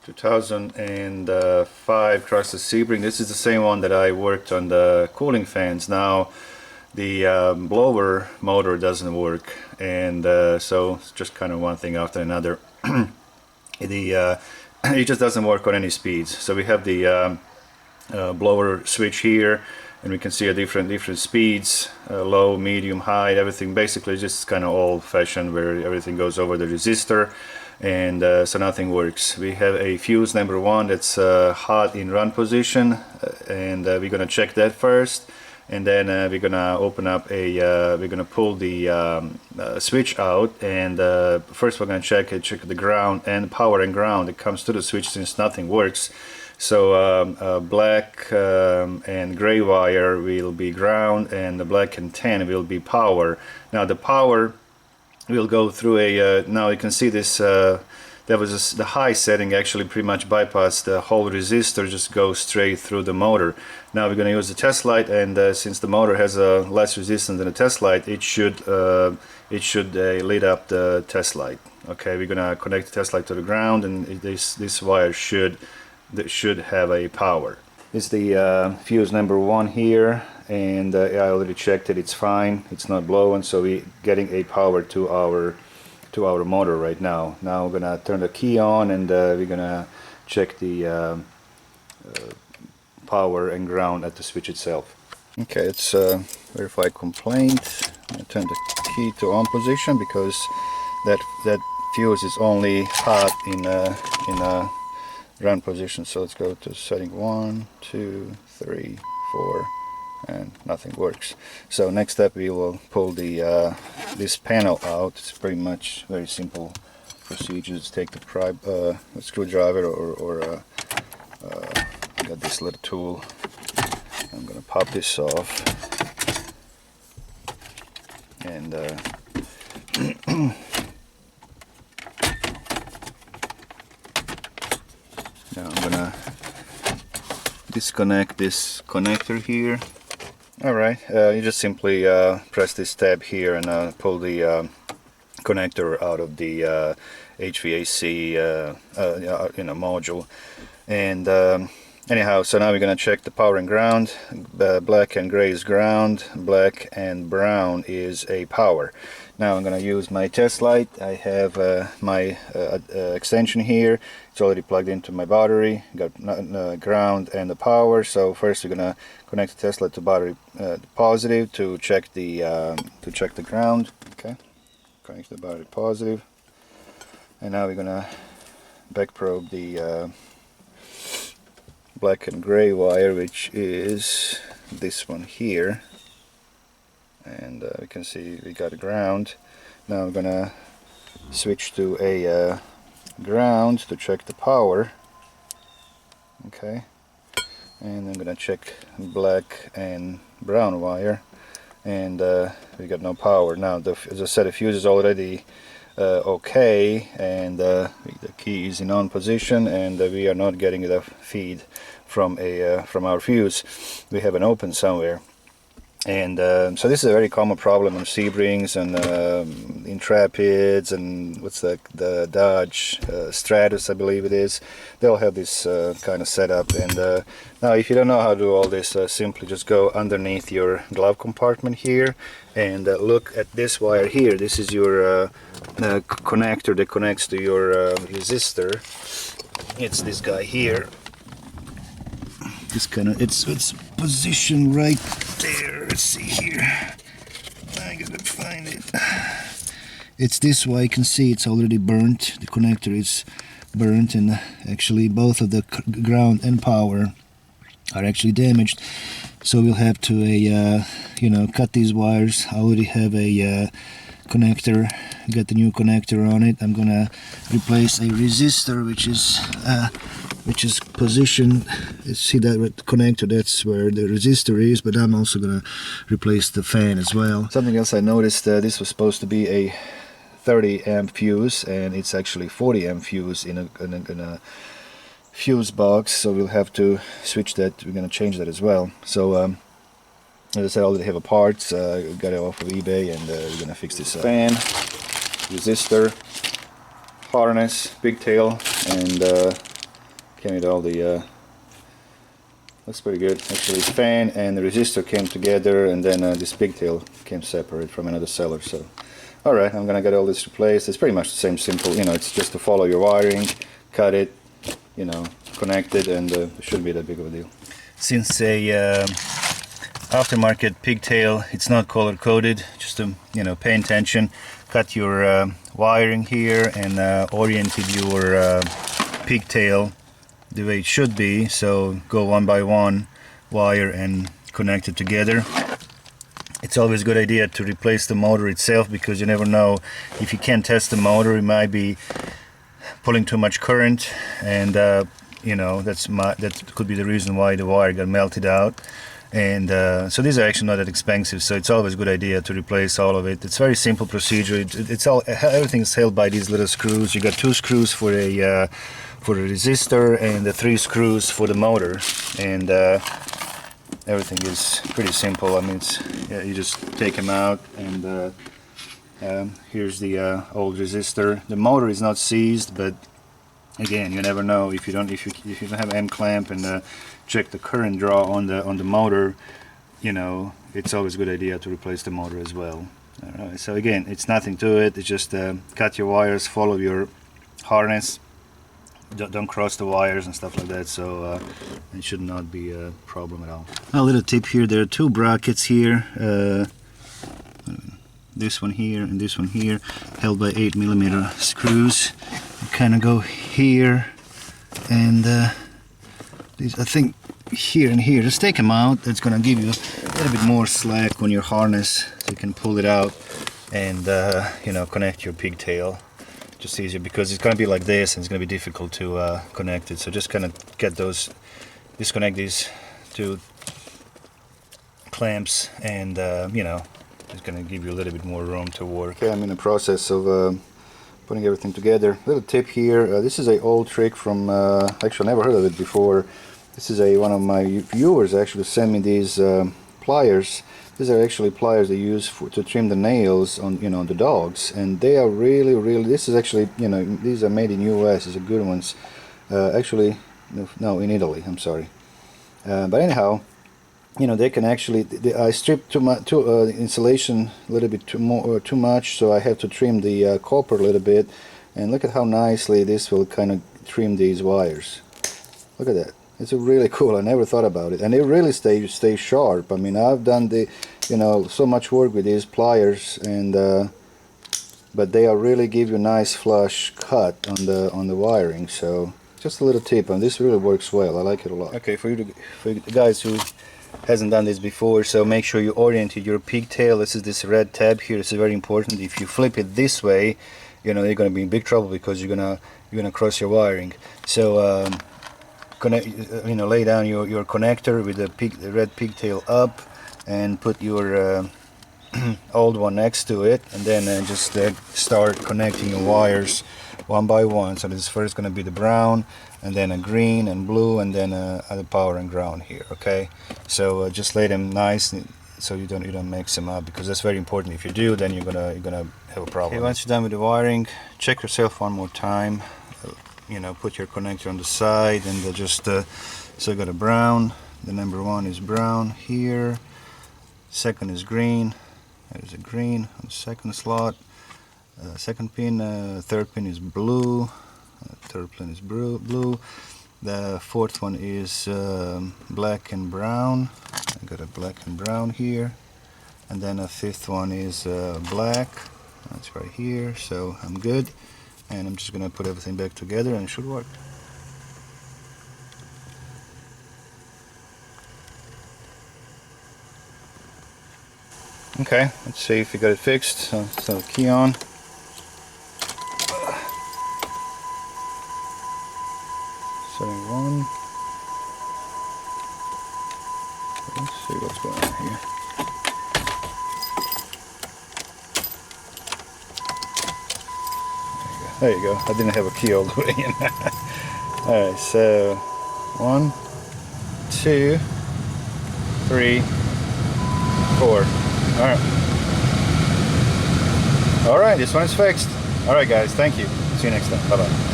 2005 Chrysler Sebring. This is the same one that I worked on the cooling fans. Now the blower motor doesn't work, and so it's just kind of one thing after another. It just doesn't work on any speeds. So we have the blower switch here, and we can see a different speeds, low, medium, high, everything basically just kind of old-fashioned, where everything goes over the resistor, and so nothing works. We have a fuse number 1 that's hot in run position, and we're gonna check that first, and then we're gonna open up a we're gonna pull the switch out, and first we're gonna check the ground and power and ground. It comes to the switch since nothing works. So black and gray wire will be ground, and the black and tan will be power. Now the power will go through a, now you can see this, that was the high setting actually pretty much bypassed the whole resistor, just goes straight through the motor. Now we're going to use the test light, and since the motor has a less resistance than a test light, it should lit up the test light. Okay, we're going to connect the test light to the ground, and this wire should have a power. This is the fuse number 1 here, and I already checked it. It's fine. It's not blowing, so we're getting a power to our motor right now. Now we're gonna turn the key on, and we're gonna check the power and ground at the switch itself. Okay, it's verify complaint. I turn the key to on position because that fuse is only hot in run position. So let's go to setting 1, 2, 3, 4, and nothing works. So next step, we will pull the this panel out. It's pretty much very simple procedure. Just take the a screwdriver or got this little tool. I'm gonna pop this off, and now I'm gonna disconnect this connector here. Alright, you just simply press this tab here and pull the connector out of the HVAC module. And anyhow, so now we're going to check the power and ground. Black and gray is ground, black and brown is a power. Now I'm going to use my test light. I have my extension here. It's already plugged into my battery. Got ground and the power. So first we're going to connect the test light to battery positive to check the ground. Okay, connect the battery positive. And now we're going to back probe the black and gray wire, which is this one here. And we can see we got a ground. Now I'm gonna switch to a ground to check the power. Okay, and I'm gonna check black and brown wire, and we got no power. Now as I said, the fuse is already okay, and the key is in on position, and we are not getting the feed from our fuse. We have an open somewhere. And so this is a very common problem on Sebrings and Intrepid's, and what's the Dodge Stratus, I believe it is. They'll have this kind of setup. And now if you don't know how to do all this, simply just go underneath your glove compartment here and look at this wire here. This is your connector that connects to your resistor. It's this guy here. This kind of, it's positioned right there. Let's see here. I gotta find it. It's this way. You can see it's already burnt. The connector is burnt, and actually both of the ground and power are actually damaged. So we'll have to cut these wires. I already have a connector. Got the new connector on it. I'm gonna replace a resistor, which is positioned. See that connector, that's where the resistor is, but I'm also going to replace the fan as well. Something else I noticed, this was supposed to be a 30 amp fuse, and it's actually 40 amp fuse in a fuse box, so we'll have to switch that. We're going to change that as well. So as I said, I already have a parts. Got it off of eBay, and we're going to fix this fan, resistor, harness, pigtail, and Came with all the looks pretty good actually. Fan and the resistor came together, and then this pigtail came separate from another seller. So alright, I'm gonna get all this replaced. It's pretty much the same simple, you know, it's just to follow your wiring, cut it, you know, connect it, and it shouldn't be that big of a deal. Since a aftermarket pigtail, it's not color coded, just to, you know, pay attention. Cut your wiring here and oriented your pigtail the way it should be. So go one by one wire and connect it together. It's always a good idea to replace the motor itself, because you never know, if you can't test the motor, it might be pulling too much current, and you know, that could be the reason why the wire got melted out. And so these are actually not that expensive, so it's always a good idea to replace all of it. It's very simple procedure. It's all, everything is held by these little screws. You got 2 screws for a resistor and the 3 screws for the motor, and everything is pretty simple. I mean, it's, yeah, you just take them out, and here's the old resistor. The motor is not seized, but again, you never know, if you don't have M clamp and check the current draw on the motor, you know, it's always a good idea to replace the motor as well. Alright, so again, it's nothing to it. It's just cut your wires, follow your harness, don't cross the wires and stuff like that, so it should not be a problem at all. A little tip here, there are 2 brackets here, this one here and this one here, held by 8mm screws. You kind of go here, and these, I think, here and here. Just take them out. That's going to give you a little bit more slack on your harness, so you can pull it out and you know, connect your pigtail just easier, because it's going to be like this and it's going to be difficult to connect it. So just kind of get those, disconnect these 2 clamps, and you know, it's going to give you a little bit more room to work. Okay, I'm in the process of putting everything together. Little tip here, this is an old trick from, actually I never heard of it before. This is one of my viewers actually sent me these pliers. These are actually pliers they use to trim the nails on, you know, the dogs, and they are really, this is actually, you know, these are made in US. These are good ones. Actually, no, in Italy, I'm sorry. But anyhow, you know, they can actually, I stripped insulation a little bit too much, so I have to trim the copper a little bit, and look at how nicely this will kind of trim these wires. Look at that. It's really cool. I never thought about it, and they really stay sharp. I mean, I've done you know, so much work with these pliers, and but they really give you a nice flush cut on the wiring. So just a little tip, and this really works well. I like it a lot. Okay, for the guys who hasn't done this before, so make sure you oriented your pigtail. This is this red tab here. This is very important. If you flip it this way, you know, you're going to be in big trouble, because you're gonna cross your wiring. So you know, lay down your connector with the red pigtail up, and put your old one next to it, and then just start connecting your wires one by one. So this is first going to be the brown, and then a green and blue, and then the power and ground here. Okay, so just lay them nice, so you don't mix them up, because that's very important. If you do, then you're gonna have a problem. Okay, once you're done with the wiring, check yourself one more time. You know, put your connector on the side, and just so you got a brown. The number 1 is brown here. Second is green. There's a green on the second slot. Second pin. Third pin is blue. Third pin is blue. The fourth one is black and brown. I got a black and brown here, and then a fifth one is black. That's right here. So I'm good. And I'm just going to put everything back together, and it should work. Okay, let's see if we got it fixed. So key on. Setting 1. Let's see what's going on here. There you go. I didn't have a key all the way in. Alright, so 1, 2, 3, 4. Alright, this one is fixed. Alright guys, thank you. See you next time. Bye bye.